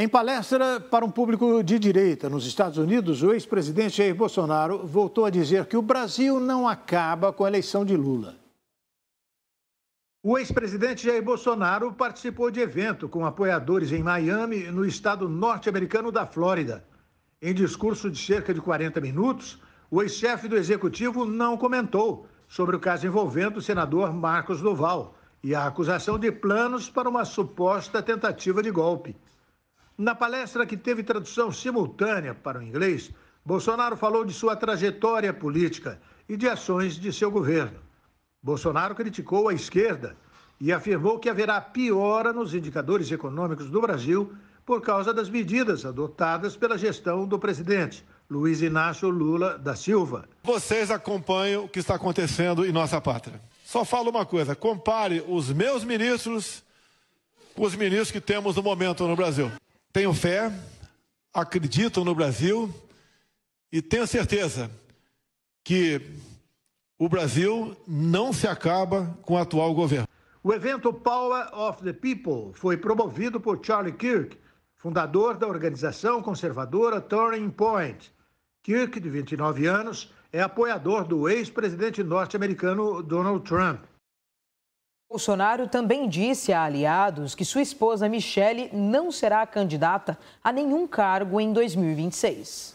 Em palestra para um público de direita nos Estados Unidos, o ex-presidente Jair Bolsonaro voltou a dizer que o Brasil não acaba com a eleição de Lula. O ex-presidente Jair Bolsonaro participou de evento com apoiadores em Miami, no estado norte-americano da Flórida. Em discurso de cerca de 40 minutos, o ex-chefe do executivo não comentou sobre o caso envolvendo o senador Marcos Duval e a acusação de planos para uma suposta tentativa de golpe. Na palestra, que teve tradução simultânea para o inglês, Bolsonaro falou de sua trajetória política e de ações de seu governo. Bolsonaro criticou a esquerda e afirmou que haverá piora nos indicadores econômicos do Brasil por causa das medidas adotadas pela gestão do presidente Luiz Inácio Lula da Silva. Vocês acompanham o que está acontecendo em nossa pátria. Só falo uma coisa, compare os meus ministros com os ministros que temos no momento no Brasil. Tenho fé, acredito no Brasil e tenho certeza que o Brasil não se acaba com o atual governo. O evento Power of the People foi promovido por Charlie Kirk, fundador da organização conservadora Turning Point. Kirk, de 29 anos, é apoiador do ex-presidente norte-americano Donald Trump. Bolsonaro também disse a aliados que sua esposa Michele não será candidata a nenhum cargo em 2026.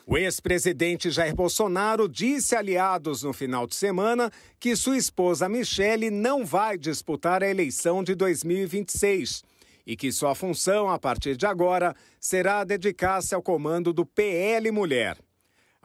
O ex-presidente Jair Bolsonaro disse a aliados no final de semana que sua esposa Michele não vai disputar a eleição de 2026 e que sua função, a partir de agora, será dedicar-se ao comando do PL Mulher.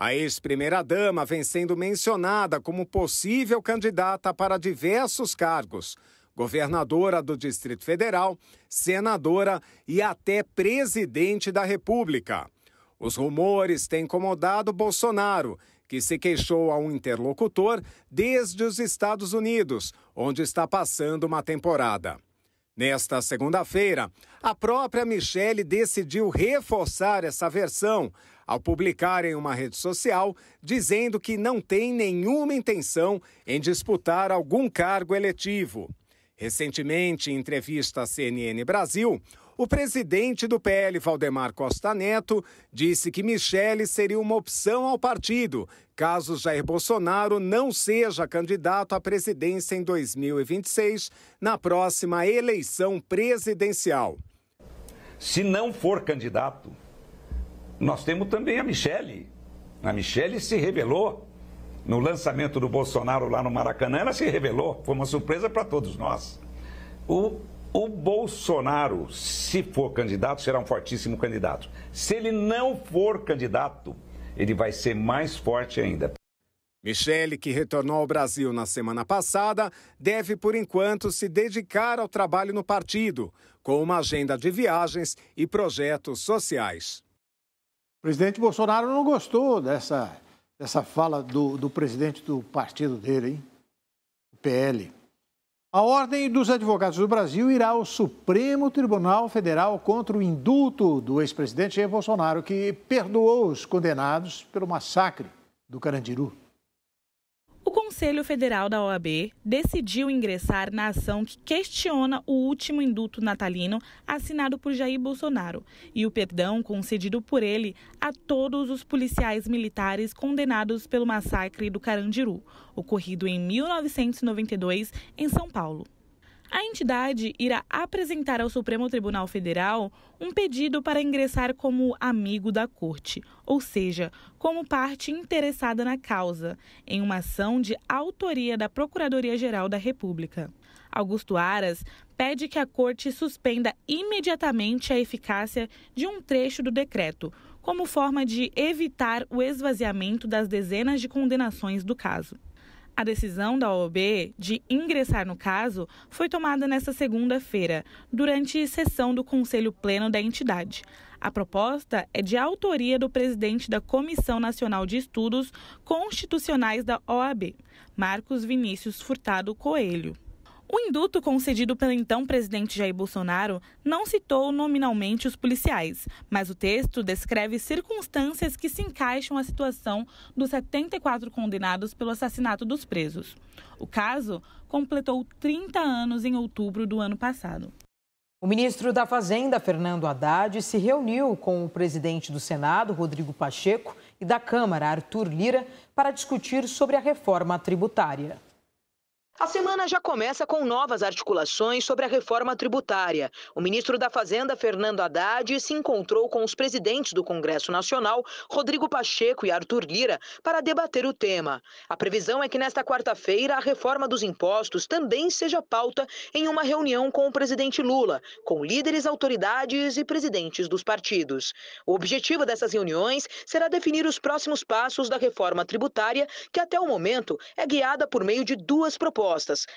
A ex-primeira-dama vem sendo mencionada como possível candidata para diversos cargos: governadora do Distrito Federal, senadora e até presidente da República. Os rumores têm incomodado Bolsonaro, que se queixou a um interlocutor desde os Estados Unidos, onde está passando uma temporada. Nesta segunda-feira, a própria Michele decidiu reforçar essa versão ao publicar em uma rede social dizendo que não tem nenhuma intenção em disputar algum cargo eletivo. Recentemente, em entrevista à CNN Brasil, o presidente do PL, Valdemar Costa Neto, disse que Michele seria uma opção ao partido, caso Jair Bolsonaro não seja candidato à presidência em 2026, na próxima eleição presidencial. Se não for candidato, nós temos também a Michele. A Michele se revelou no lançamento do Bolsonaro lá no Maracanã, ela se revelou, foi uma surpresa para todos nós. O Bolsonaro, se for candidato, será um fortíssimo candidato. Se ele não for candidato, ele vai ser mais forte ainda. Michele, que retornou ao Brasil na semana passada, deve, por enquanto, se dedicar ao trabalho no partido, com uma agenda de viagens e projetos sociais. O presidente Bolsonaro não gostou dessa fala do presidente do partido dele, hein? O PL. A Ordem dos Advogados do Brasil irá ao Supremo Tribunal Federal contra o indulto do ex-presidente Jair Bolsonaro, que perdoou os condenados pelo massacre do Carandiru. O Conselho Federal da OAB decidiu ingressar na ação que questiona o último indulto natalino assinado por Jair Bolsonaro e o perdão concedido por ele a todos os policiais militares condenados pelo massacre do Carandiru, ocorrido em 1992 em São Paulo. A entidade irá apresentar ao Supremo Tribunal Federal um pedido para ingressar como amigo da Corte, ou seja, como parte interessada na causa, em uma ação de autoria da Procuradoria-Geral da República. Augusto Aras pede que a Corte suspenda imediatamente a eficácia de um trecho do decreto, como forma de evitar o esvaziamento das dezenas de condenações do caso. A decisão da OAB de ingressar no caso foi tomada nesta segunda-feira, durante sessão do Conselho Pleno da entidade. A proposta é de autoria do presidente da Comissão Nacional de Estudos Constitucionais da OAB, Marcos Vinícius Furtado Coelho. O indulto concedido pelo então presidente Jair Bolsonaro não citou nominalmente os policiais, mas o texto descreve circunstâncias que se encaixam à situação dos 74 condenados pelo assassinato dos presos. O caso completou 30 anos em outubro do ano passado. O ministro da Fazenda, Fernando Haddad, se reuniu com o presidente do Senado, Rodrigo Pacheco, e da Câmara, Arthur Lira, para discutir sobre a reforma tributária. A semana já começa com novas articulações sobre a reforma tributária. O ministro da Fazenda, Fernando Haddad, se encontrou com os presidentes do Congresso Nacional, Rodrigo Pacheco e Arthur Lira, para debater o tema. A previsão é que nesta quarta-feira a reforma dos impostos também seja pauta em uma reunião com o presidente Lula, com líderes, autoridades e presidentes dos partidos. O objetivo dessas reuniões será definir os próximos passos da reforma tributária, que até o momento é guiada por meio de duas propostas.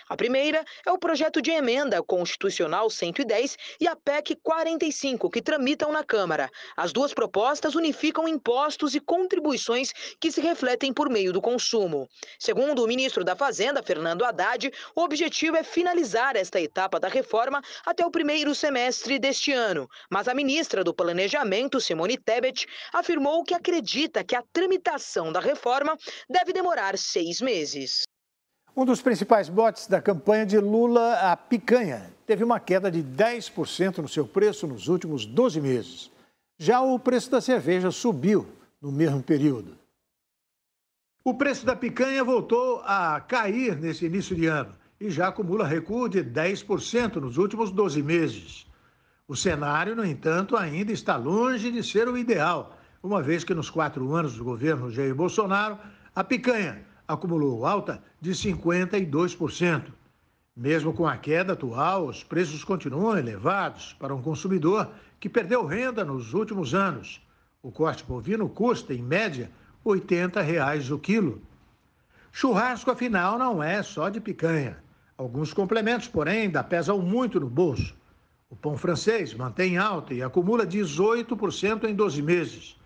A primeira é o projeto de emenda constitucional 110 e a PEC 45, que tramitam na Câmara. As duas propostas unificam impostos e contribuições que se refletem por meio do consumo. Segundo o ministro da Fazenda, Fernando Haddad, o objetivo é finalizar esta etapa da reforma até o primeiro semestre deste ano. Mas a ministra do Planejamento, Simone Tebet, afirmou que acredita que a tramitação da reforma deve demorar 6 meses. Um dos principais botes da campanha de Lula, a picanha, teve uma queda de 10% no seu preço nos últimos 12 meses. Já o preço da cerveja subiu no mesmo período. O preço da picanha voltou a cair nesse início de ano e já acumula recuo de 10% nos últimos 12 meses. O cenário, no entanto, ainda está longe de ser o ideal, uma vez que nos 4 anos do governo Jair Bolsonaro, a picanha acumulou alta de 52%. Mesmo com a queda atual, os preços continuam elevados para um consumidor que perdeu renda nos últimos anos. O corte bovino custa, em média, R$ 80 o quilo. Churrasco, afinal, não é só de picanha. Alguns complementos, porém, ainda pesam muito no bolso. O pão francês mantém alta e acumula 18% em 12 meses.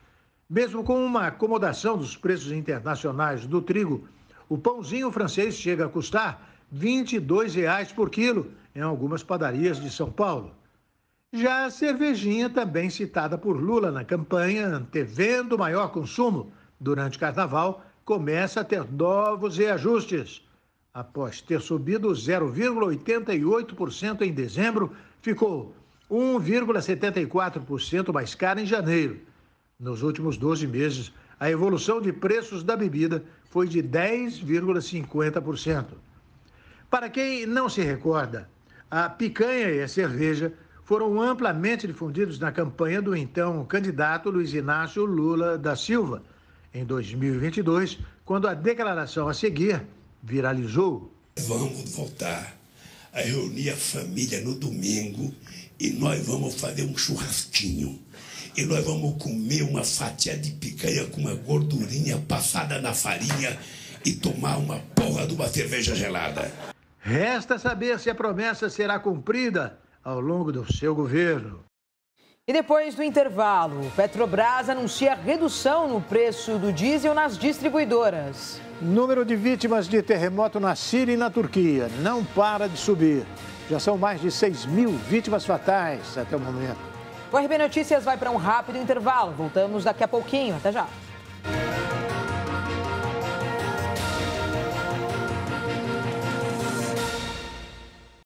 Mesmo com uma acomodação dos preços internacionais do trigo, o pãozinho francês chega a custar R$ 22 por quilo em algumas padarias de São Paulo. Já a cervejinha, também citada por Lula na campanha, antevendo maior consumo durante o carnaval, começa a ter novos reajustes. Após ter subido 0,88% em dezembro, ficou 1,74% mais cara em janeiro. Nos últimos 12 meses, a evolução de preços da bebida foi de 10,50%. Para quem não se recorda, a picanha e a cerveja foram amplamente difundidos na campanha do então candidato Luiz Inácio Lula da Silva, em 2022, quando a declaração a seguir viralizou. Vamos voltar a reunir a família no domingo e nós vamos fazer um churrasquinho. E nós vamos comer uma fatia de picanha com uma gordurinha passada na farinha e tomar uma porra de uma cerveja gelada. Resta saber se a promessa será cumprida ao longo do seu governo. E depois do intervalo, Petrobras anuncia redução no preço do diesel nas distribuidoras. Número de vítimas de terremoto na Síria e na Turquia não para de subir. Já são mais de 6.000 vítimas fatais até o momento. O RB Notícias vai para um rápido intervalo. Voltamos daqui a pouquinho. Até já.